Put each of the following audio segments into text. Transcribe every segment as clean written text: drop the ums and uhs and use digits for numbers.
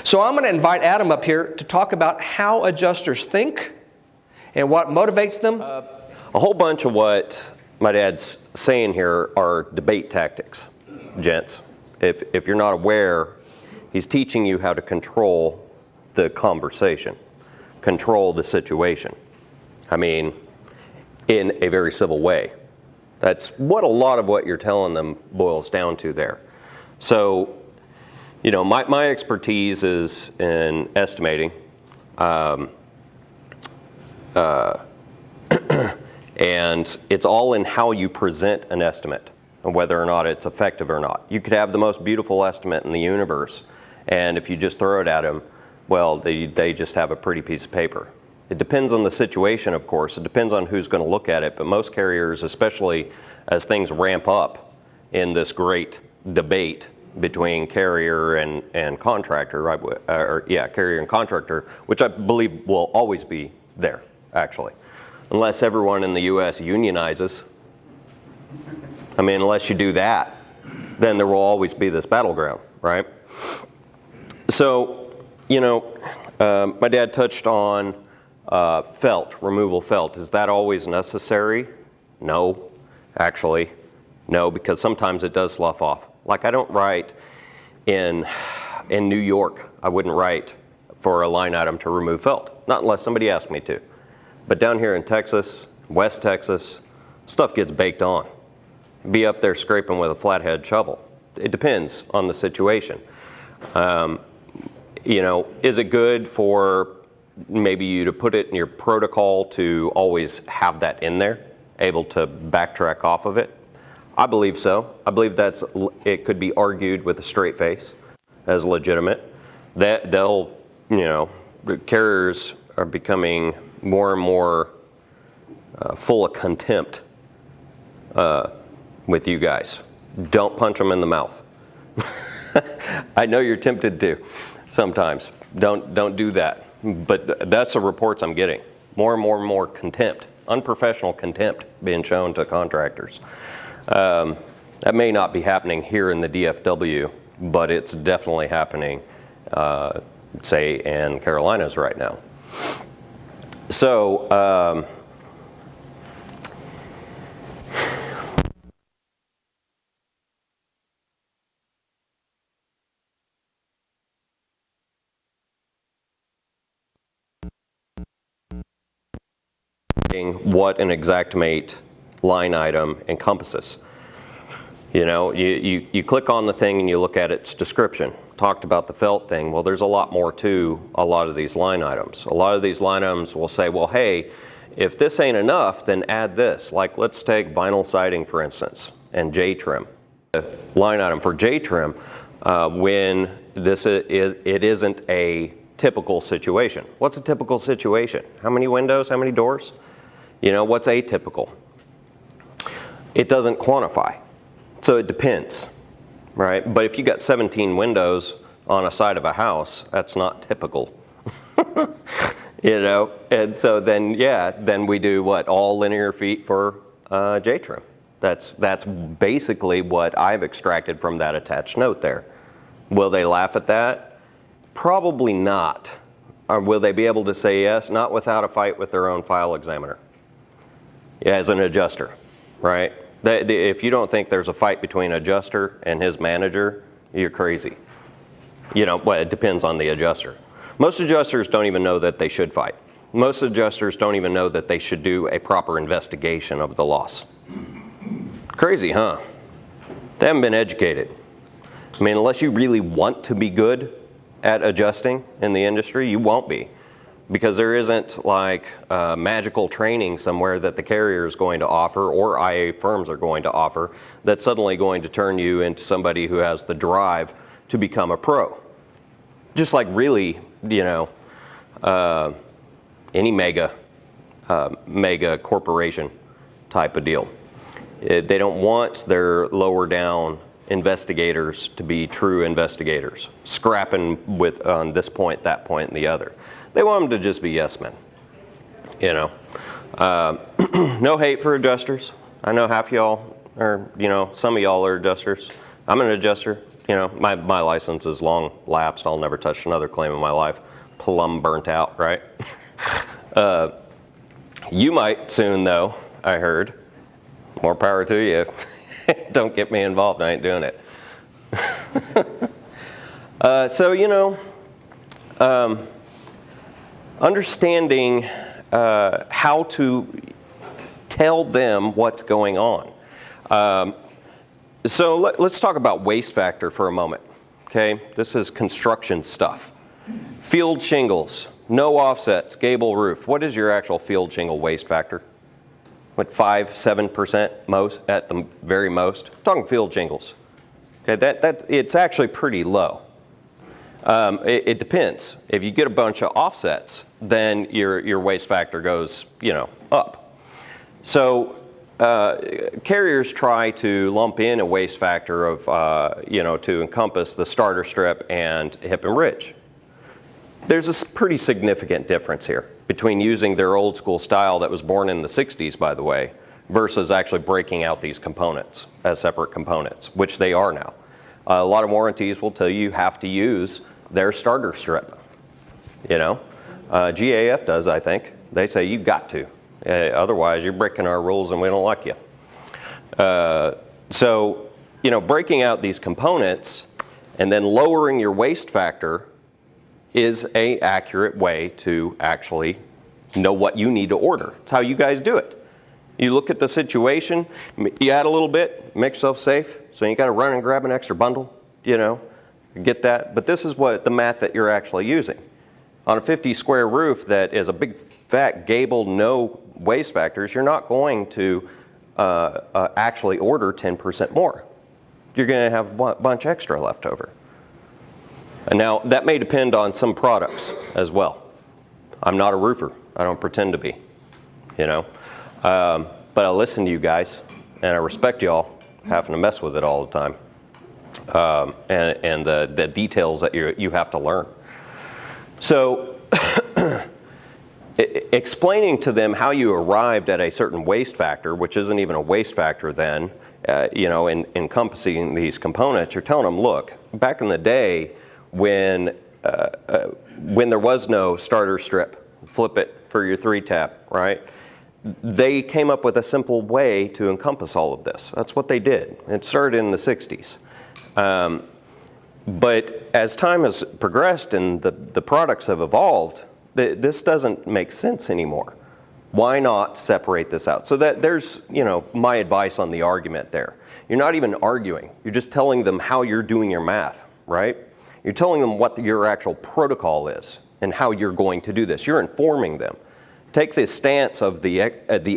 So I'm going to invite Adam up here to talk about how adjusters think and what motivates them. A whole bunch of what my dad's saying here are debate tactics, gents. If you're not aware, he's teaching you how to control the conversation, control the situation. I mean, in a very civil way. That's what a lot of what you're telling them boils down to there. So, you know, my expertise is in estimating, and it's all in how you present an estimate and whether or not it's effective or not. You could have the most beautiful estimate in the universe, and if you just throw it at them, well, they just have a pretty piece of paper. It depends on the situation, of course. It depends on who's going to look at it, but most carriers, especially as things ramp up in this great debate between carrier and contractor, right? Carrier and contractor, which I believe will always be there, actually. Unless everyone in the U.S. unionizes. I mean, unless you do that, then there will always be this battleground, right? So, you know, my dad touched on felt, removal felt. Is that always necessary? No, actually. No, because sometimes it does slough off. Like I don't write in New York, I wouldn't write for a line item to remove felt, not unless somebody asked me to. But down here in Texas, West Texas, stuff gets baked on. Be up there scraping with a flathead shovel. It depends on the situation. You know, is it good for maybe you to put it in your protocol to always have that in there, able to backtrack off of it? I believe so. I believe it could be argued with a straight face as legitimate. That they'll, you know, carriers are becoming more and more full of contempt with you guys. Don't punch them in the mouth. I know you're tempted to sometimes. Don't do that. But that's the reports I'm getting. More and more and more contempt, unprofessional contempt being shown to contractors. That may not be happening here in the DFW, but it's definitely happening, say, in Carolinas right now. So, what an Xactimate line item encompasses. You know, you click on the thing and you look at its description. Talked about the felt thing. Well, there's a lot more to a lot of these line items. A lot of these line items will say, well, hey, if this ain't enough, then add this. Like, let's take vinyl siding, for instance, and J-trim. The line item for J-trim, when it isn't a typical situation. What's a typical situation? How many windows? How many doors? You know, what's atypical? It doesn't quantify. So it depends, right? But if you got 17 windows on a side of a house, that's not typical. You know, and so then, yeah, then we do what? All linear feet for J-trim. That's basically what I've extracted from that attached note there. Will they laugh at that? Probably not. Or will they be able to say yes? Not without a fight with their own file examiner. As an adjuster, right? If you don't think there's a fight between an adjuster and his manager, you're crazy. You know, well, it depends on the adjuster. Most adjusters don't even know that they should fight. Most adjusters don't even know that they should do a proper investigation of the loss. Crazy, huh? They haven't been educated. I mean, unless you really want to be good at adjusting in the industry, you won't be. Because there isn't like magical training somewhere that the carrier is going to offer or IA firms are going to offer that's suddenly going to turn you into somebody who has the drive to become a pro. Just like really, you know, any mega corporation type of deal. They don't want their lower down investigators to be true investigators, scrapping with on this point, that point, and the other. They want them to just be yes men, you know. No hate for adjusters. I know half y'all, or you know, some of y'all are adjusters. I'm an adjuster. you know, my license is long lapsed. I'll never touch another claim in my life. Plumb burnt out, right? You might soon, though, I heard. More power to you. Don't get me involved. I ain't doing it. So, you know, understanding how to tell them what's going on. So let's talk about waste factor for a moment. Okay, this is construction stuff. Field shingles, no offsets, gable roof. What is your actual field shingle waste factor? What, 5-7% most at the very most? I'm talking field shingles. Okay, it's actually pretty low. It depends. If you get a bunch of offsets, then your waste factor goes, you know, up. So carriers try to lump in a waste factor of, you know, to encompass the starter strip and hip and ridge. There's a pretty significant difference here between using their old school style that was born in the 60s, by the way, versus actually breaking out these components as separate components, which they are now. A lot of warranties will tell you have to use their starter strip. You know, GAF does, I think. They say you've got to. Otherwise, you're breaking our rules and we don't like you. So, you know, breaking out these components and then lowering your waste factor is an accurate way to actually know what you need to order. It's how you guys do it. You look at the situation, you add a little bit, make yourself safe, so you got to run and grab an extra bundle, you know, get that. But this is what the math that you're actually using. On a 50 square roof that is a big fat gable, no waste factors, you're not going to actually order 10% more. You're going to have a bunch extra left over. And now that may depend on some products as well. I'm not a roofer. I don't pretend to be, you know. But I listen to you guys, and I respect y'all having to mess with it all the time, and the details that you have to learn. So explaining to them how you arrived at a certain waste factor, which isn't even a waste factor then, you know, in encompassing these components, you're telling them, look, back in the day when there was no starter strip, flip it for your 3-tap, right? They came up with a simple way to encompass all of this. That's what they did. It started in the 60s. But as time has progressed and the products have evolved, this doesn't make sense anymore. Why not separate this out? So that there's, you know, my advice on the argument there. You're not even arguing. You're just telling them how you're doing your math, right? You're telling them what your actual protocol is and how you're going to do this. You're informing them. Take the stance of the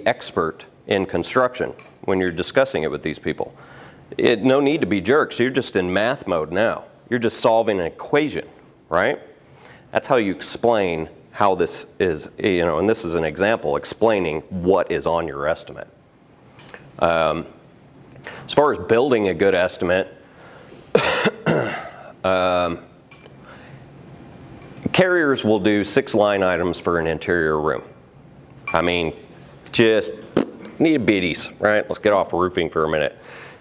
expert in construction when you're discussing it with these people. No need to be jerks. You're just in math mode now. You're just solving an equation, right? That's how you explain how this is, you know, and this is an example explaining what is on your estimate. As far as building a good estimate, carriers will do 6 line items for an interior room. I mean, just need biddies, right? Let's get off roofing for a minute.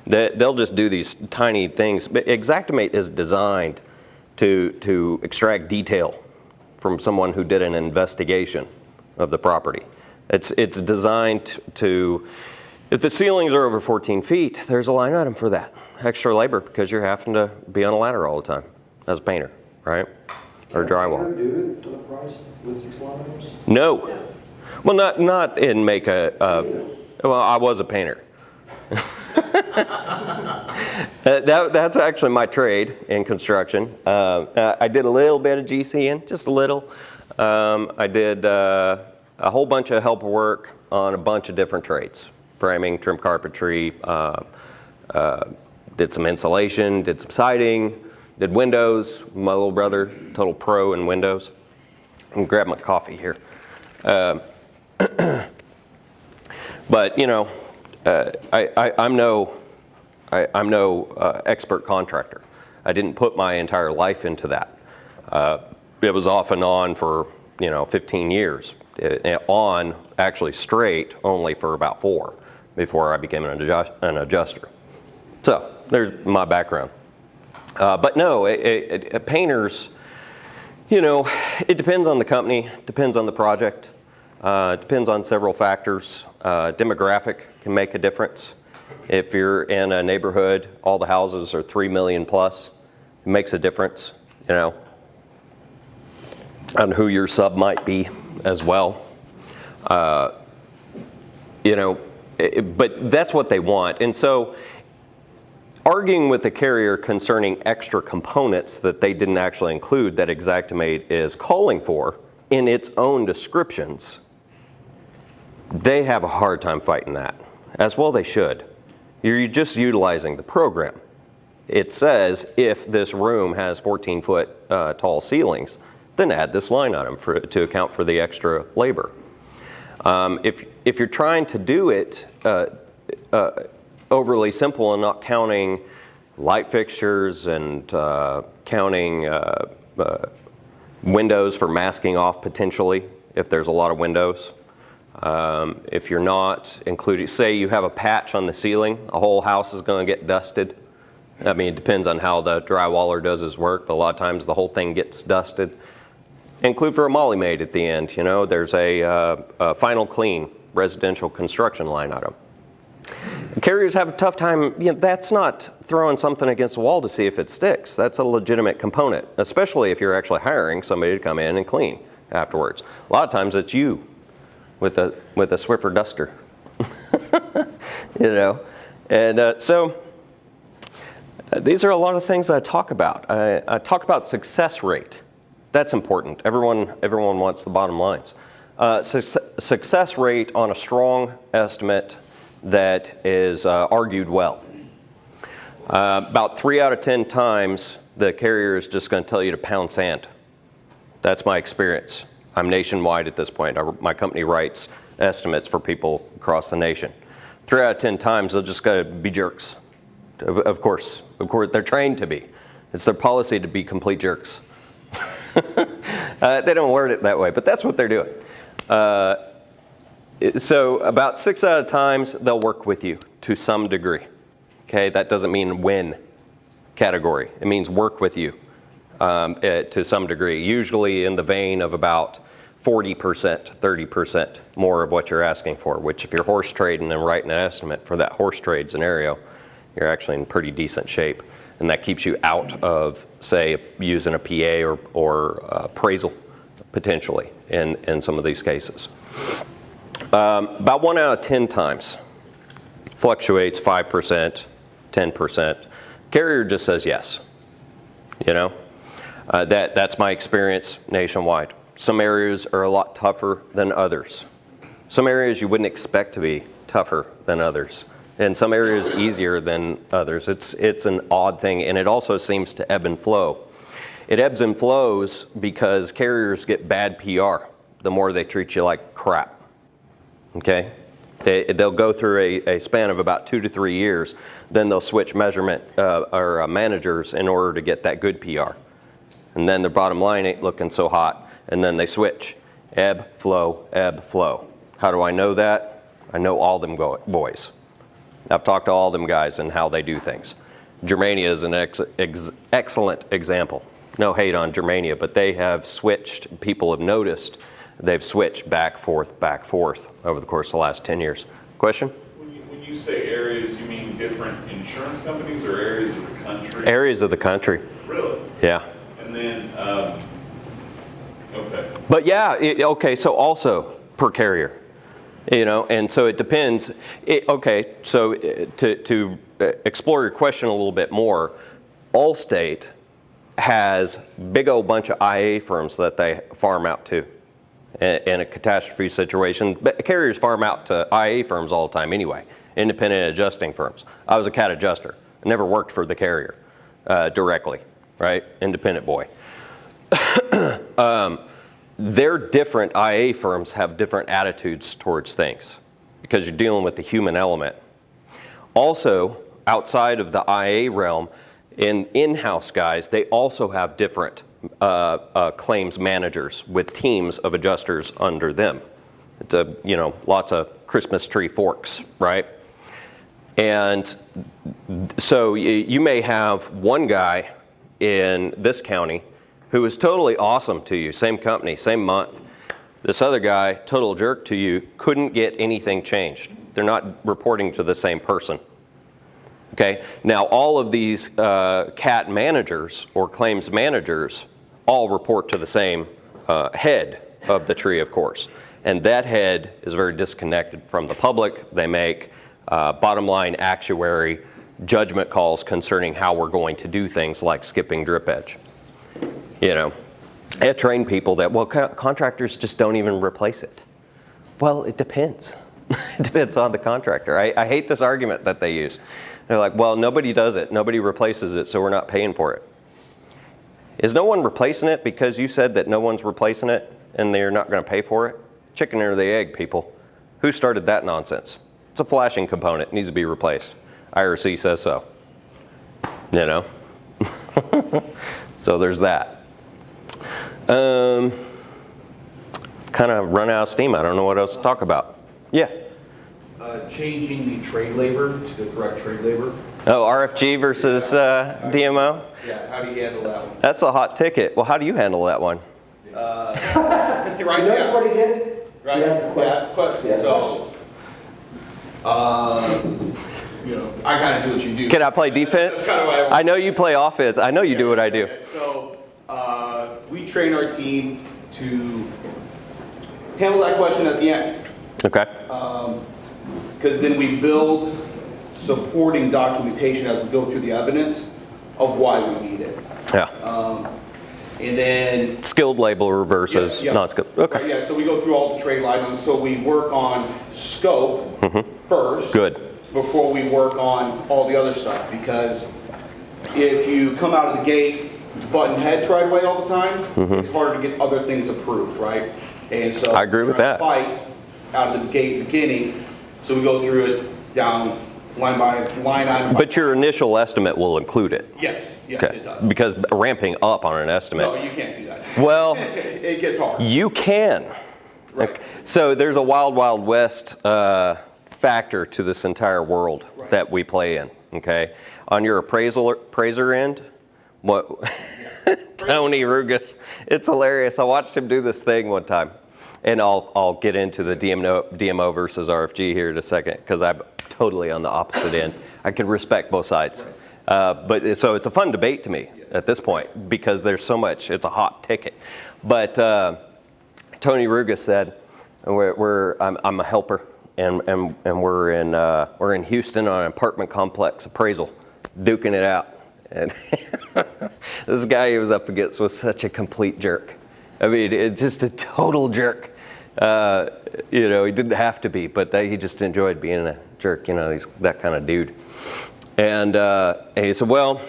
They'll just do these tiny things. But Xactimate is designed to extract detail from someone who did an investigation of the property. It's designed to, if the ceilings are over 14 feet, there's a line item for that. Extra labor because you're having to be on a ladder all the time as a painter, right? Or drywall. Can you do it for the price with 6 line items? No. Well, not in make well, I was a painter. That's actually my trade in construction. I did a little bit of GCing, just a little. I did a whole bunch of help work on a bunch of different trades. Framing, trim carpentry, did some insulation, did some siding, did windows. My little brother, total pro in windows. I'm gonna grab my coffee here. But you know, I'm no expert contractor. I didn't put my entire life into that. It was off and on for 15 years. On actually straight only for about 4 before I became an adjuster. So there's my background. But no, painters, you know, it depends on the company, depends on the project, depends on several factors. Demographic can make a difference. If you're in a neighborhood, all the houses are 3 million plus, it makes a difference, you know, on who your sub might be as well. You know, but that's what they want. And so arguing with the carrier concerning extra components that they didn't actually include that Xactimate is calling for in its own descriptions, they have a hard time fighting that. As well they should. You're just utilizing the program. It says if this room has 14-foot tall ceilings, then add this line item to account for the extra labor. If you're trying to do it overly simple and not counting light fixtures and counting windows for masking off potentially if there's a lot of windows. If you're not including, say you have a patch on the ceiling, a whole house is going to get dusted. I mean, it depends on how the drywaller does his work, but a lot of times the whole thing gets dusted. Include for a Molly Maid at the end, you know, there's a final clean residential construction line item. Carriers have a tough time, you know, that's not throwing something against the wall to see if it sticks. That's a legitimate component, especially if you're actually hiring somebody to come in and clean afterwards. A lot of times it's you with a Swiffer duster, you know. And so these are a lot of things I talk about. I talk about success rate. That's important. Everyone wants the bottom lines. Success rate on a strong estimate that is argued well. About 3 out of 10 times, the carrier is just going to tell you to pound sand. That's my experience. I'm nationwide at this point. My company writes estimates for people across the nation. 3 out of 10 times, they'll just got to be jerks. Of course, they're trained to be. It's their policy to be complete jerks. They don't word it that way, but that's what they're doing. So about 6 out of times, they'll work with you to some degree. Okay, that doesn't mean win category. It means work with you to some degree, usually in the vein of about 40%, 30% more of what you're asking for, which if you're horse trading and writing an estimate for that horse trade scenario, you're actually in pretty decent shape. And that keeps you out of, say, using a PA or appraisal, potentially, in some of these cases. About 1 out of 10 times, fluctuates 5%, 10%. Carrier just says yes, you know. That's my experience nationwide. Some areas are a lot tougher than others. Some areas you wouldn't expect to be tougher than others. And some areas easier than others. It's an odd thing, and it also seems to ebb and flow. It ebbs and flows because carriers get bad PR the more they treat you like crap. Okay? They'll go through a span of about 2 to 3 years, then they'll switch measurement or managers in order to get that good PR. And then their bottom line ain't looking so hot, and then they switch. Ebb, flow, ebb, flow. How do I know that? I know all them boys. I've talked to all them guys and how they do things. Germania is an excellent example. No hate on Germania, but they have switched, people have noticed, they've switched back, forth over the course of the last 10 years. Question? When you say areas, you mean different insurance companies or areas of the country? Areas of the country. Really? Yeah. And then, okay. But yeah, okay, so also per carrier. You know, and so it depends. Okay, so to explore your question a little bit more, Allstate has big old bunch of IA firms that they farm out to in a catastrophe situation. But carriers farm out to IA firms all the time anyway, independent adjusting firms. I was a cat adjuster. I never worked for the carrier directly, right? Independent boy. They're different, IA firms have different attitudes towards things because you're dealing with the human element. Also, outside of the IA realm, in-house guys, they also have different claims managers with teams of adjusters under them. It's lots of Christmas tree forks, right? And so you may have one guy in this county who is totally awesome to you, same company, same month. This other guy, total jerk to you, couldn't get anything changed. They're not reporting to the same person. Okay, now all of these CAT managers or claims managers all report to the same head of the tree, of course. And that head is very disconnected from the public. They make bottom line actuary judgment calls concerning how we're going to do things like skipping drip edge. You know, I train people that, well, contractors just don't even replace it. Well, it depends. It depends on the contractor. I hate this argument that they use. They're like, well, nobody does it. Nobody replaces it, so we're not paying for it. Is no one replacing it because you said that no one's replacing it and they're not going to pay for it? Chicken or the egg, people. Who started that nonsense? It's a flashing component. It needs to be replaced. IRC says so. You know? So there's that. Kind of run out of steam. I don't know what else to talk about. Yeah. Changing the trade labor to the correct trade labor. Oh, RFG versus DMO? Yeah, how do you handle that one? That's a hot ticket. Well, how do you handle that one? Right, Notice what he did? Right, He asked a question. ask a question. He asked a So, I kind of do what you do. Can I play defense? That's kind of why I know you play offense. I know you do what I do. So, we train our team to handle that question at the end. Okay. Because then we build supporting documentation as we go through the evidence of why we need it. Yeah. And then Skilled labor versus Yeah, yeah. non-skilled. Right, Okay. yeah, so we go through all the trade items, so we work on scope first. Good. Before we work on all the other stuff, because if you come out of the gate button heads right away all the time, it's harder to get other things approved, right? And so I agree with that. Fight out of the gate beginning, so we go through it down line by line item. But your initial estimate will include it. Yes, Okay. it does. Because ramping up on an estimate. No, you can't do that. Well, It gets hard. you can. Right. Okay. So there's a wild, wild west factor to this entire world Right. that we play in. Okay. On your appraiser end, what Tony Rugas, it's hilarious. I watched him do this thing one time, and I'll get into the DMO versus RFG here in a second because I'm totally on the opposite end. I can respect both sides. But so it's a fun debate to me at this point because there's so much, it's a hot ticket. But Tony Rugas said, I'm a helper, and we're in Houston on an apartment complex appraisal, duking it out. And this guy he was up against was such a complete jerk. I mean, just a total jerk. You know, he didn't have to be, but he just enjoyed being a jerk. You know, he's that kind of dude. And he said, well,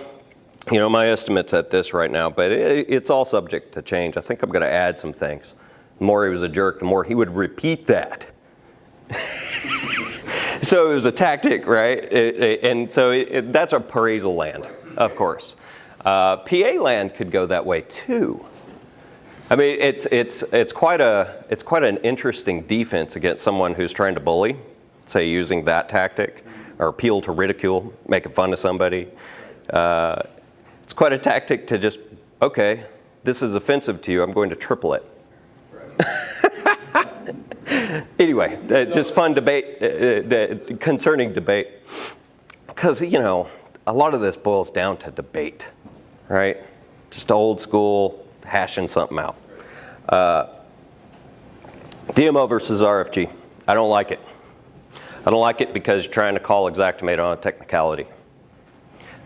you know, my estimate's at this right now, but it's all subject to change. I think I'm going to add some things. The more he was a jerk, the more he would repeat that. So it was a tactic, right? And so that's appraisal land, of course. PA land could go that way too. I mean, it's quite an interesting defense against someone who's trying to bully, say using that tactic, or appeal to ridicule, making fun of somebody. It's quite a tactic to just, okay, this is offensive to you, I'm going to triple it. Anyway, just fun debate, concerning debate. Because, you know, a lot of this boils down to debate, right? Just old school, hashing something out. DMO versus RFG. I don't like it. I don't like it because you're trying to call Xactimate on a technicality.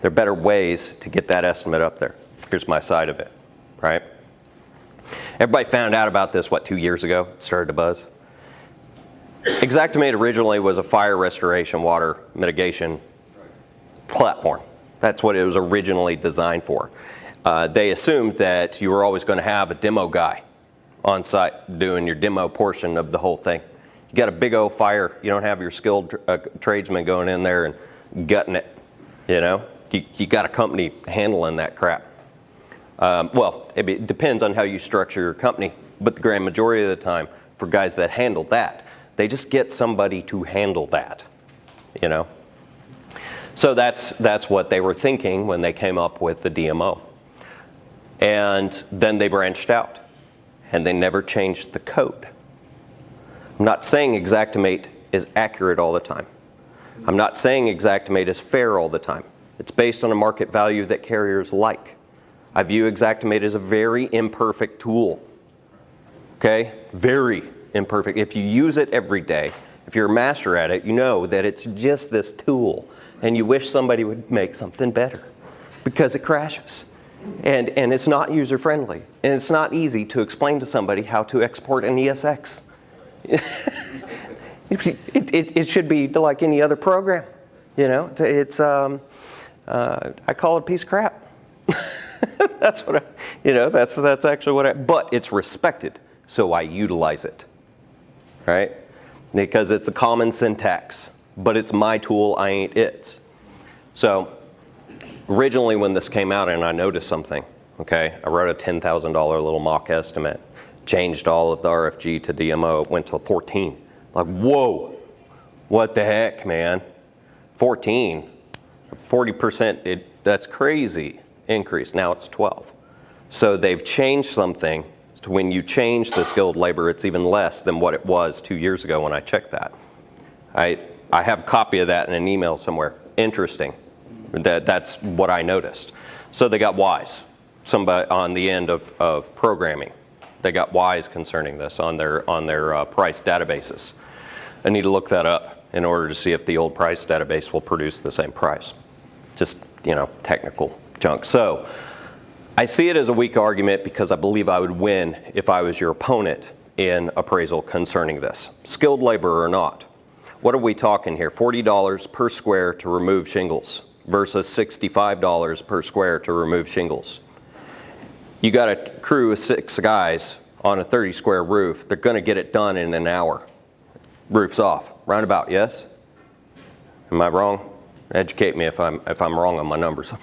There are better ways to get that estimate up there. Here's my side of it, right? Everybody found out about this, 2 years ago? It started to buzz. Xactimate originally was a fire restoration, water mitigation platform. That's what it was originally designed for. They assumed that you were always going to have a demo guy on site doing your demo portion of the whole thing. You got a big old fire, you don't have your skilled tradesman going in there and gutting it, you know? You got a company handling that crap. Well, it depends on how you structure your company, but the grand majority of the time, for guys that handle that, they just get somebody to handle that, you know? So that's what they were thinking when they came up with the DMO. And then they branched out, and they never changed the code. I'm not saying Xactimate is accurate all the time. I'm not saying Xactimate is fair all the time. It's based on a market value that carriers like. I view Xactimate as a very imperfect tool. Okay? Very imperfect. If you use it every day, if you're a master at it, you know that it's just this tool, and you wish somebody would make something better because it crashes. And it's not user-friendly, and it's not easy to explain to somebody how to export an ESX. It should be like any other program, you know. I call it a piece of crap. That's what that's actually what but it's respected, so I utilize it, right? Because it's a common syntax, but it's my tool, I ain't it. So originally when this came out and I noticed something, okay, I wrote a $10,000 little mock estimate, changed all of the RFG to DMO, it went to 14. Like, whoa, what the heck, man? 14, 40%, that's crazy increase. Now it's 12. So they've changed something. When you change the skilled labor, it's even less than what it was 2 years ago when I checked that. I have a copy of that in an email somewhere. Interesting. That's what I noticed. So they got wise. Somebody on the end of programming, they got wise concerning this on their price databases. I need to look that up in order to see if the old price database will produce the same price. Just, you know, technical junk. So I see it as a weak argument because I believe I would win if I was your opponent in appraisal concerning this. Skilled labor or not. What are we talking here? $40 per square to remove shingles versus $65 per square to remove shingles. You got a crew of 6 guys on a 30 square roof. They're going to get it done in an hour. Roof's off. Roundabout, yes? Am I wrong? Educate me if I'm wrong on my numbers.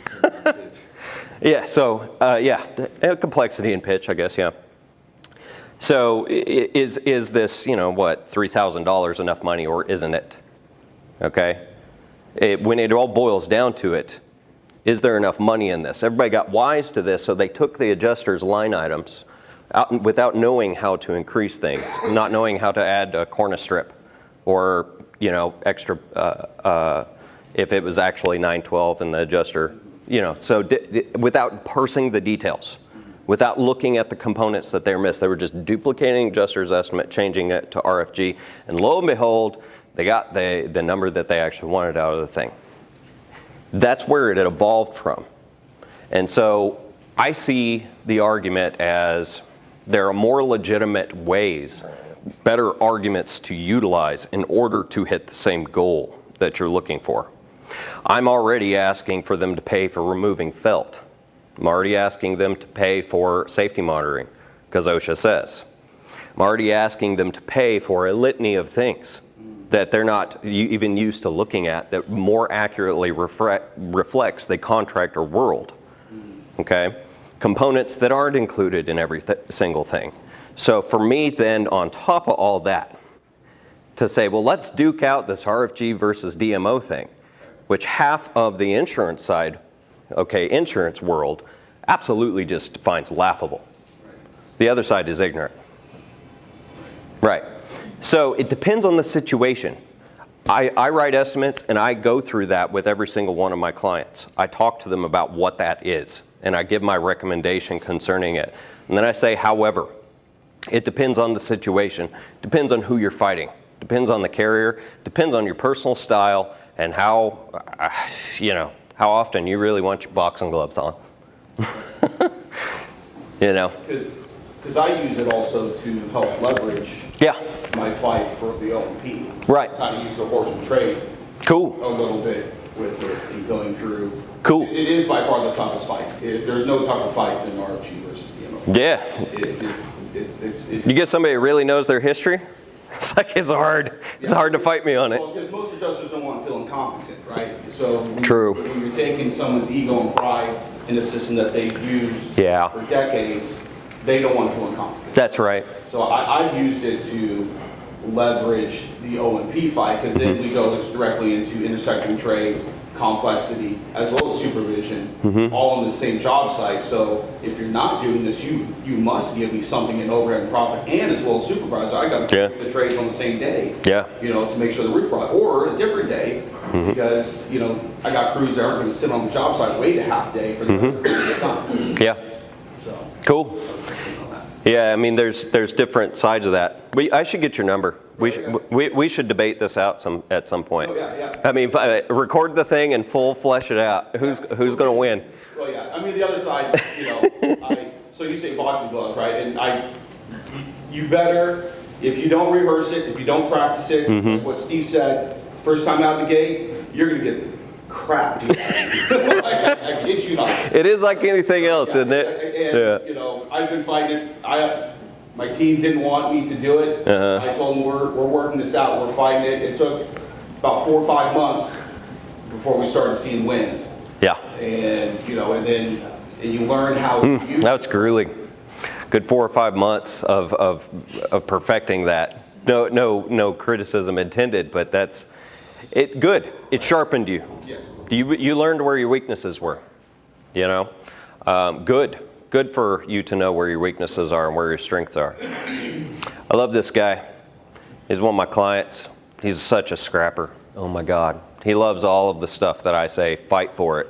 Yeah, so, complexity and pitch, I guess, yeah. So is this, you know, what, $3,000 enough money, or isn't it? Okay? When it all boils down to it, is there enough money in this? Everybody got wise to this, so they took the adjuster's line items out without knowing how to increase things, not knowing how to add a cornice strip or, you know, extra, if it was actually 912 and the adjuster, you know, so without parsing the details, without looking at the components that they were missed. They were just duplicating adjuster's estimate, changing it to RFG, and lo and behold, they got the number that they actually wanted out of the thing. That's where it had evolved from. And so I see the argument as there are more legitimate ways, better arguments to utilize in order to hit the same goal that you're looking for. I'm already asking for them to pay for removing felt. I'm already asking them to pay for safety monitoring, because OSHA says. I'm already asking them to pay for a litany of things that they're not even used to looking at that more accurately reflects the contractor world. Okay? Components that aren't included in every single thing. So for me then, on top of all that, to say, well, let's duke out this RFG versus DMO thing, which half of the insurance side, okay, insurance world, absolutely just finds laughable. The other side is ignorant. Right. So it depends on the situation. I write estimates and I go through that with every single one of my clients. I talk to them about what that is and I give my recommendation concerning it. And then I say, however, it depends on the situation, depends on who you're fighting, depends on the carrier, depends on your personal style and how, you know, how often you really want your boxing gloves on. You know? Because I use it also to help leverage my fight for the O&P. Right. Kind of use the horse and trade Cool. a little bit with it and going through. Cool. It is by far the toughest fight. There's no tougher fight than RFG versus DMO. Yeah. It's You get somebody who really knows their history, it's like it's hard to fight me on it. Well, because most adjusters don't want to feel incompetent, right? So True. When you're taking someone's ego and pride in a system that they've used for decades, they don't want to feel incompetent. That's right. So I've used it to leverage the O&P fight, because then we go directly into intersecting trades, complexity, as well as supervision, all on the same job site. So if you're not doing this, you must give me something in overhead and profit, and as well as supervisor, I got to do the trades on the same day. Yeah. You know, to make sure the root product, or a different day, because, you know, I got crews that aren't going to sit on the job site, wait a half day for the crew to get done. Yeah. So. Cool. Yeah, I mean, there's different sides of that. I should get your number. We should debate this out at some point. Oh, yeah. I mean, record the thing and full flesh it out. Who's going to win? Well, yeah. I mean, the other side, you know, so you say boxing gloves, right? And you better, if you don't rehearse it, if you don't practice it, like what Steve said, first time out of the gate, you're going to get crap. I kid you not. It is like anything else, isn't it? And, you know, I've been fighting it. My team didn't want me to do it. I told them we're working this out. We're fighting it. It took about 4 or 5 months before we started seeing wins. Yeah. And, you know, and you learn how to use That was grueling. Good 4 or 5 months of perfecting that. No criticism intended, but that's it. Good. It sharpened you. Yes. You learned where your weaknesses were. You know, good for you to know where your weaknesses are and where your strengths are. I love this guy. He's one of my clients. He's such a scrapper. Oh my God. He loves all of the stuff that I say, fight for it.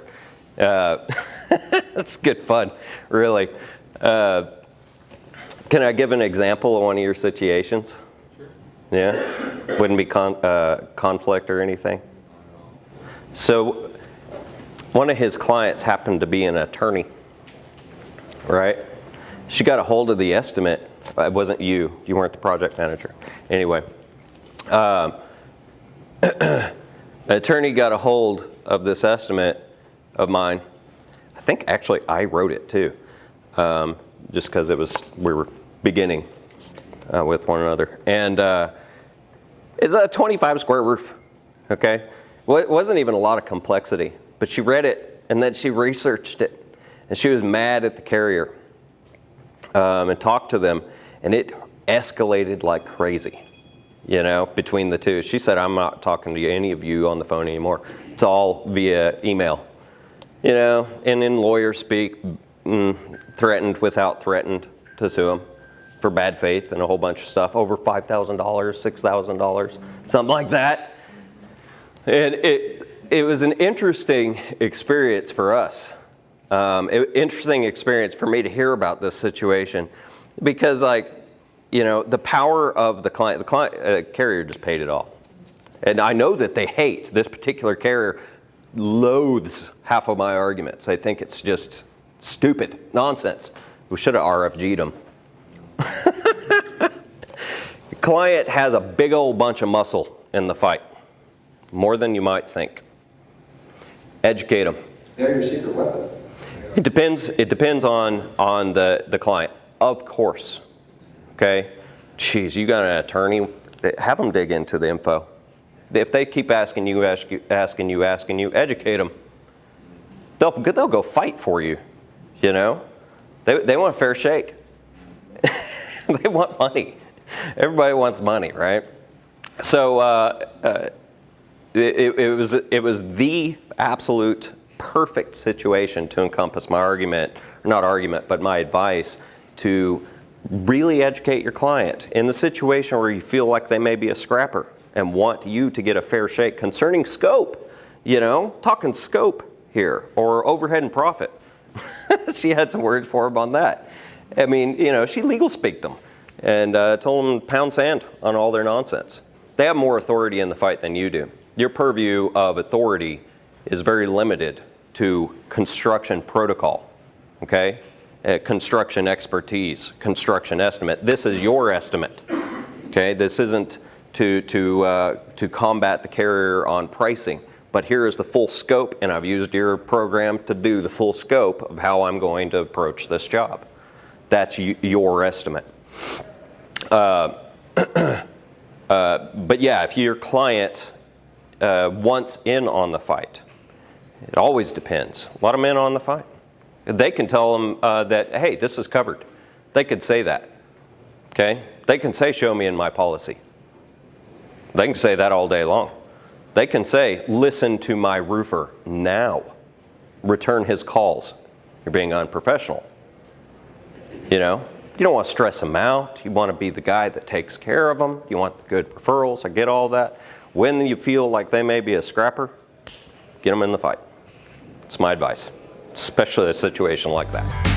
That's good fun, really. Can I give an example of one of your situations? Sure. Yeah? Wouldn't be conflict or anything? So, one of his clients happened to be an attorney, right? She got a hold of the estimate. It wasn't you. You weren't the project manager. Anyway, an attorney got a hold of this estimate of mine. I think actually I wrote it too, just because we were beginning with one another. And it's a 25 square roof, okay? Well, it wasn't even a lot of complexity, but she read it and then she researched it. And she was mad at the carrier and talked to them, and it escalated like crazy, you know, between the two. She said, I'm not talking to any of you on the phone anymore. It's all via email, you know, and in lawyer speak, threatened without threatened to sue them for bad faith and a whole bunch of stuff, over $5,000, $6,000, something like that. And it was an interesting experience for us. Interesting experience for me to hear about this situation, because, like, you know, the power of the client carrier just paid it all. And I know that they hate this particular carrier, loathes half of my arguments. They think it's just stupid nonsense. We should have RFG'd them. The client has a big old bunch of muscle in the fight, more than you might think. Educate them. They're your secret weapon. It depends on the client, of course. Okay? Geez, you got an attorney, have them dig into the info. If they keep asking you, educate them. They'll go fight for you, you know? They want a fair shake. They want money. Everybody wants money, right? So it was the absolute perfect situation to encompass my argument, not argument, but my advice to really educate your client in the situation where you feel like they may be a scrapper and want you to get a fair shake concerning scope, you know, talking scope here, or overhead and profit. She had some words for him on that. I mean, you know, she legal speaked them and told them pound sand on all their nonsense. They have more authority in the fight than you do. Your purview of authority is very limited to construction protocol, okay? Construction expertise, construction estimate. This is your estimate, okay? This isn't to combat the carrier on pricing, but here is the full scope, and I've used your program to do the full scope of how I'm going to approach this job. That's your estimate. But yeah, if your client wants in on the fight, it always depends. A lot of men on the fight. They can tell them that, hey, this is covered. They could say that, okay? They can say, show me in my policy. They can say that all day long. They can say, listen to my roofer now. Return his calls. You're being unprofessional. You know, you don't want to stress them out. You want to be the guy that takes care of them. You want the good referrals. I get all that. When you feel like they may be a scrapper, get them in the fight. It's my advice, especially in a situation like that.